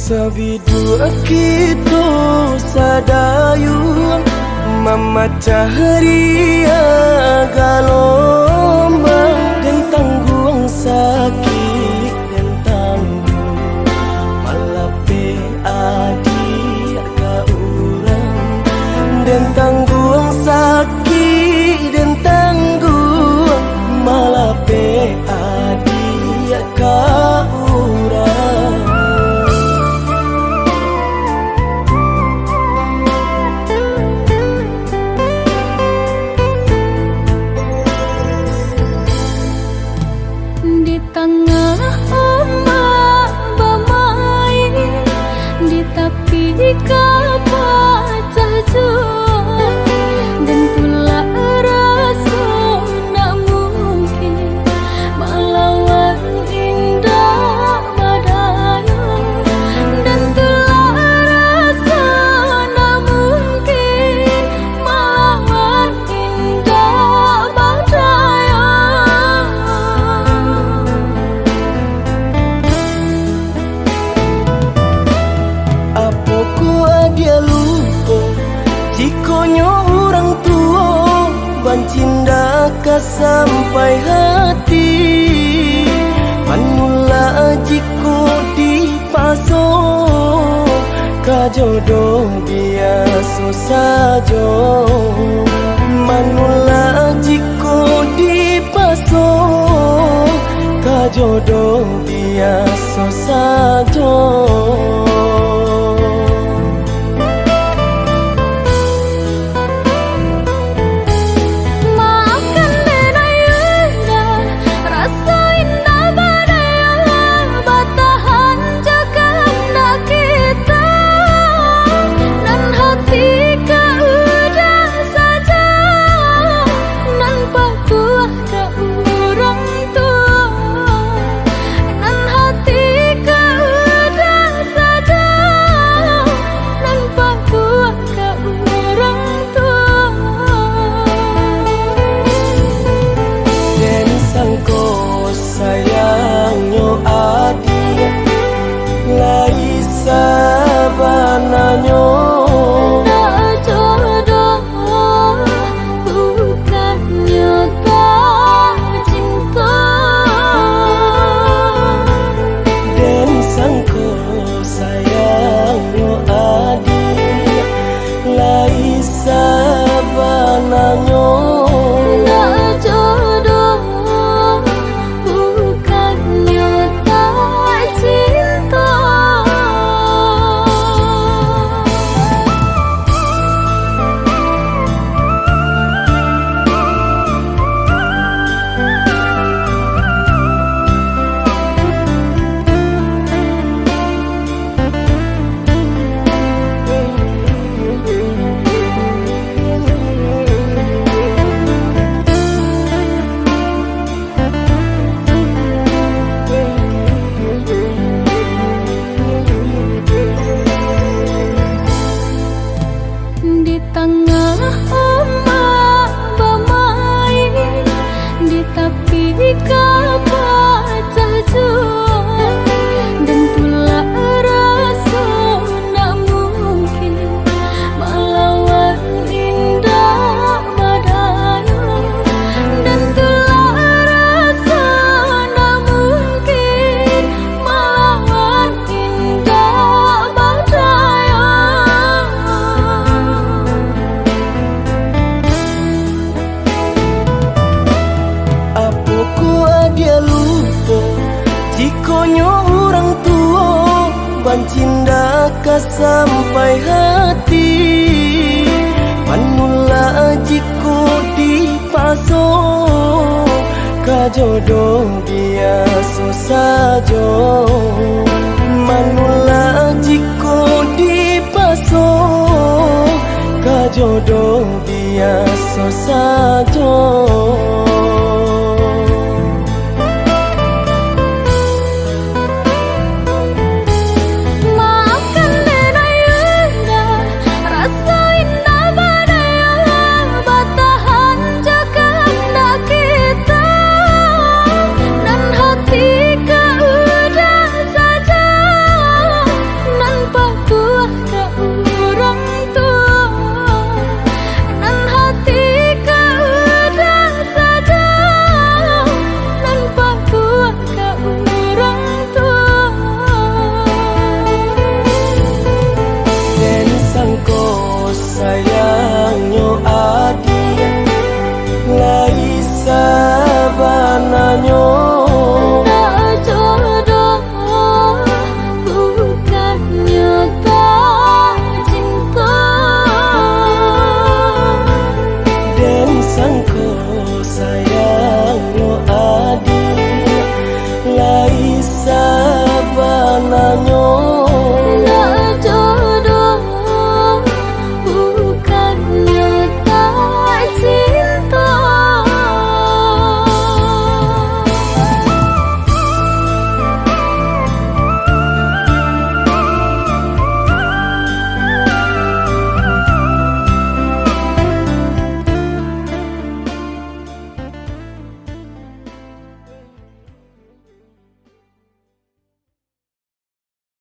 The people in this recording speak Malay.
Sabidu kita sadayun memecah ria galombang dan tanggung sakit dan tanggung malape adik ka urang dan tanggung sakit dan tanggung malape adik ka urang. Tengah ombak bermain di tepi kapal jauh dan pula rasa nak mungkin melawan indah badai dan pula rasa nak mungkin melawan indah badai. Dia lupa jikonyo orang tua bancinda ka sampai hati manula jiko di paso ka jodoh biasa saja manula jiko di paso ka jodoh biasa saja. Bancinda ka sampai hati manula jiko di paso ka jodoh biasa saja.